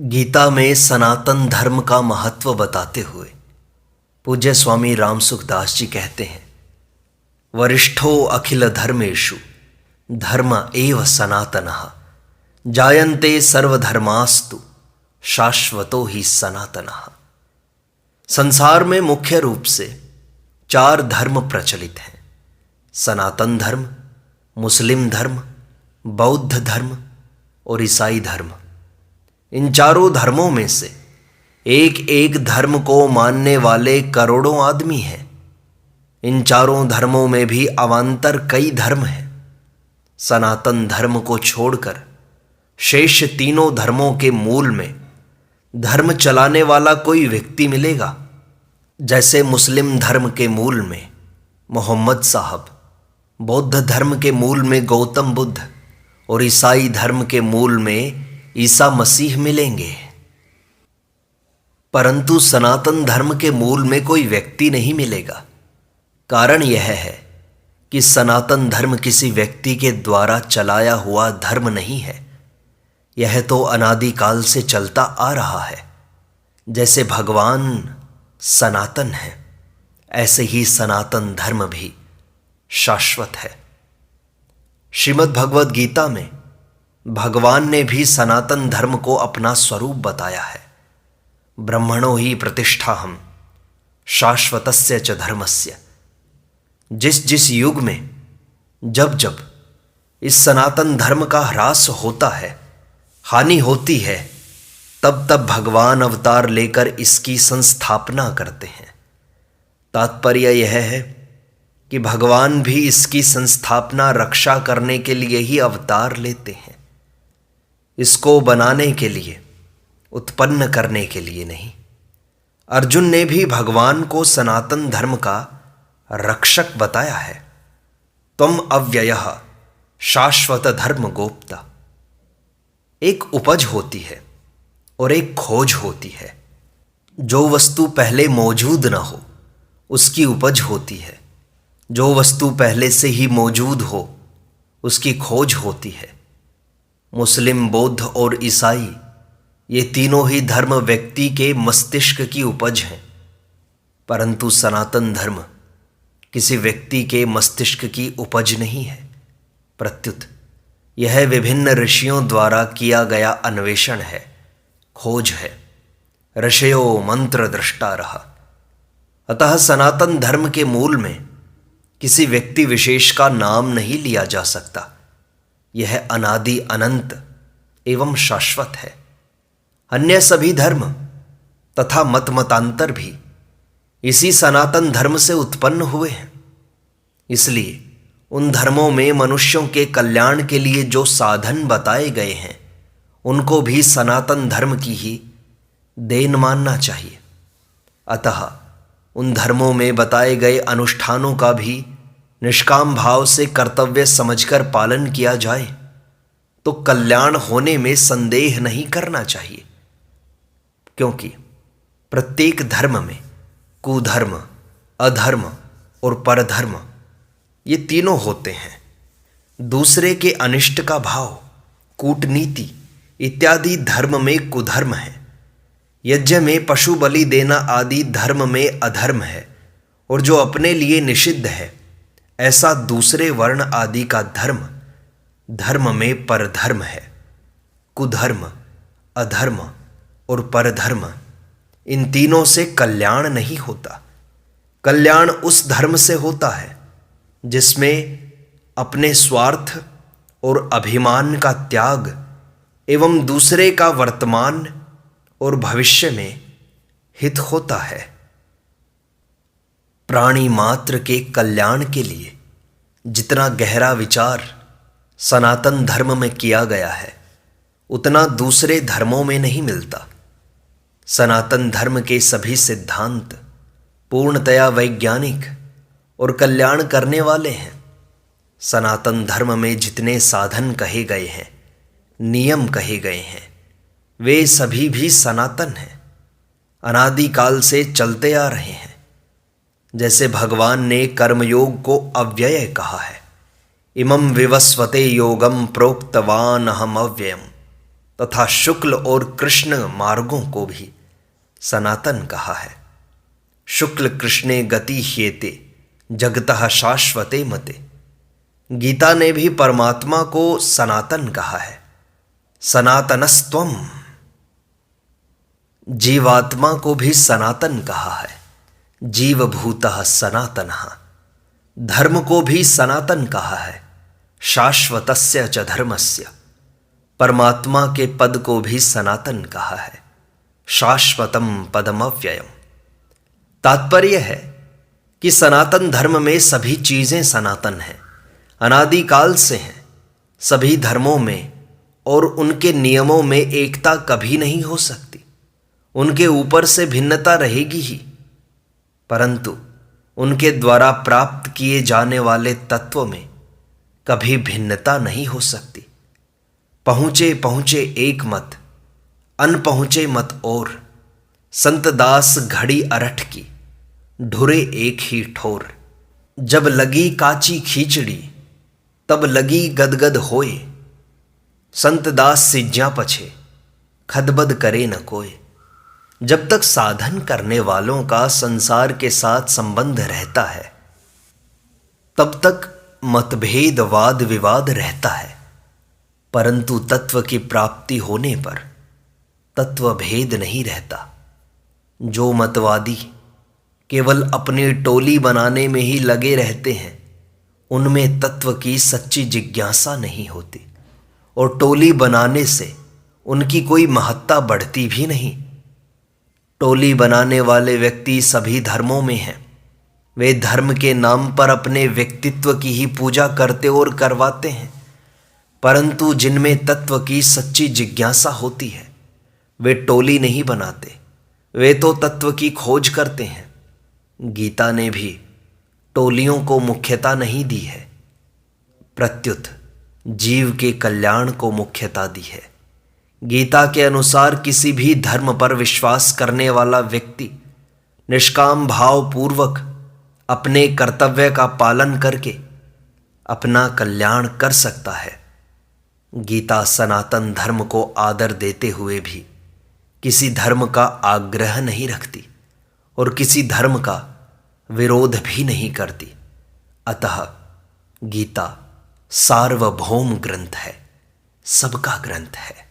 गीता में सनातन धर्म का महत्व बताते हुए पूज्य स्वामी राम सुखदास जी कहते हैं, वरिष्ठो अखिल धर्मेषु धर्म एव सनातनः जायन्ते सर्वधर्मास्तु शाश्वतो ही सनातनः। संसार में मुख्य रूप से 4 धर्म प्रचलित हैं: सनातन धर्म, मुस्लिम धर्म, बौद्ध धर्म और ईसाई धर्म। इन चारों धर्मों में से एक एक धर्म को मानने वाले करोड़ों आदमी हैं। इन चारों धर्मों में भी अवान्तर कई धर्म हैं। सनातन धर्म को छोड़कर शेष तीनों धर्मों के मूल में धर्म चलाने वाला कोई व्यक्ति मिलेगा। जैसे मुस्लिम धर्म के मूल में मोहम्मद साहब, बौद्ध धर्म के मूल में गौतम बुद्ध और ईसाई धर्म के मूल में ईसा मसीह मिलेंगे, परंतु सनातन धर्म के मूल में कोई व्यक्ति नहीं मिलेगा। कारण यह है कि सनातन धर्म किसी व्यक्ति के द्वारा चलाया हुआ धर्म नहीं है। यह तो अनादिकाल से चलता आ रहा है। जैसे भगवान सनातन है, ऐसे ही सनातन धर्म भी शाश्वत है। श्रीमद् भगवद गीता में भगवान ने भी सनातन धर्म को अपना स्वरूप बताया है। ब्रह्मणो ही प्रतिष्ठाहम् शाश्वतस्य च धर्मस्य। जिस जिस युग में जब जब इस सनातन धर्म का ह्रास होता है, हानि होती है, तब तब भगवान अवतार लेकर इसकी संस्थापना करते हैं। तात्पर्य यह है कि भगवान भी इसकी संस्थापना रक्षा करने के लिए ही अवतार लेते हैं, इसको बनाने के लिए, उत्पन्न करने के लिए नहीं। अर्जुन ने भी भगवान को सनातन धर्म का रक्षक बताया है। त्वम् अव्ययः शाश्वत धर्म गोप्ता। एक उपज होती है और एक खोज होती है। जो वस्तु पहले मौजूद न हो उसकी उपज होती है। जो वस्तु पहले से ही मौजूद हो उसकी खोज होती है। मुस्लिम, बौद्ध और ईसाई, ये तीनों ही धर्म व्यक्ति के मस्तिष्क की उपज हैं, परंतु सनातन धर्म किसी व्यक्ति के मस्तिष्क की उपज नहीं है। प्रत्युत यह विभिन्न ऋषियों द्वारा किया गया अन्वेषण है, खोज है। ऋषयो मंत्र दृष्टारः। अतः सनातन धर्म के मूल में किसी व्यक्ति विशेष का नाम नहीं लिया जा सकता। यह अनादि अनंत एवं शाश्वत है। अन्य सभी धर्म तथा मत मतांतर भी इसी सनातन धर्म से उत्पन्न हुए हैं। इसलिए उन धर्मों में मनुष्यों के कल्याण के लिए जो साधन बताए गए हैं, उनको भी सनातन धर्म की ही देन मानना चाहिए। अतः उन धर्मों में बताए गए अनुष्ठानों का भी निष्काम भाव से कर्तव्य समझकर पालन किया जाए तो कल्याण होने में संदेह नहीं करना चाहिए, क्योंकि प्रत्येक धर्म में कुधर्म, अधर्म और परधर्म, ये तीनों होते हैं। दूसरे के अनिष्ट का भाव, कूटनीति इत्यादि धर्म में कुधर्म है। यज्ञ में पशु बलि देना आदि धर्म में अधर्म है। और जो अपने लिए निषिद्ध है, ऐसा दूसरे वर्ण आदि का धर्म, धर्म में परधर्म है। कुधर्म, अधर्म और परधर्म, इन तीनों से कल्याण नहीं होता। कल्याण उस धर्म से होता है जिसमें अपने स्वार्थ और अभिमान का त्याग एवं दूसरे का वर्तमान और भविष्य में हित होता है। प्राणी मात्र के कल्याण के लिए जितना गहरा विचार सनातन धर्म में किया गया है, उतना दूसरे धर्मों में नहीं मिलता। सनातन धर्म के सभी सिद्धांत पूर्णतया वैज्ञानिक और कल्याण करने वाले हैं। सनातन धर्म में जितने साधन कहे गए हैं, नियम कहे गए हैं, वे सभी भी सनातन हैं, अनादिकाल से चलते आ रहे हैं। जैसे भगवान ने कर्मयोग को अव्यय कहा है, इमं विवस्वते योगम प्रोक्तवान अहम अव्ययम, तथा शुक्ल और कृष्ण मार्गों को भी सनातन कहा है। शुक्ल कृष्णे गति ह्येते जगतः शाश्वते मते। गीता ने भी परमात्मा को सनातन कहा है। सनातनस्त्वम। जीवात्मा को भी सनातन कहा है। जीवभूतः सनातनः। धर्म को भी सनातन कहा है। शाश्वतस्य च धर्मस्य। परमात्मा के पद को भी सनातन कहा है। शाश्वतम पदमव्ययम। तात्पर्य है कि सनातन धर्म में सभी चीजें सनातन हैं, अनादिकाल से हैं। सभी धर्मों में और उनके नियमों में एकता कभी नहीं हो सकती। उनके ऊपर से भिन्नता रहेगी ही, परंतु उनके द्वारा प्राप्त किए जाने वाले तत्व में कभी भिन्नता नहीं हो सकती। पहुँचे पहुँचे एक मत, अनपहुँचे मत और। संत दास घड़ी अरठ की, ढुरे एक ही ठोर। जब लगी काची खींचड़ी, तब लगी गदगद होए। संत दास सिज्जा पछे, खदबद करे न कोय। जब तक साधन करने वालों का संसार के साथ संबंध रहता है, तब तक मतभेद वाद विवाद रहता है, परंतु तत्व की प्राप्ति होने पर तत्व भेद नहीं रहता। जो मतवादी केवल अपनी टोली बनाने में ही लगे रहते हैं, उनमें तत्व की सच्ची जिज्ञासा नहीं होती, और टोली बनाने से उनकी कोई महत्ता बढ़ती भी नहीं। टोली बनाने वाले व्यक्ति सभी धर्मों में हैं। वे धर्म के नाम पर अपने व्यक्तित्व की ही पूजा करते और करवाते हैं, परंतु जिनमें तत्व की सच्ची जिज्ञासा होती है, वे टोली नहीं बनाते, वे तो तत्व की खोज करते हैं। गीता ने भी टोलियों को मुख्यता नहीं दी है, प्रत्युत जीव के कल्याण को मुख्यता दी है। गीता के अनुसार किसी भी धर्म पर विश्वास करने वाला व्यक्ति निष्काम भाव पूर्वक अपने कर्तव्य का पालन करके अपना कल्याण कर सकता है। गीता सनातन धर्म को आदर देते हुए भी किसी धर्म का आग्रह नहीं रखती और किसी धर्म का विरोध भी नहीं करती। अतः गीता सार्वभौम ग्रंथ है, सबका ग्रंथ है।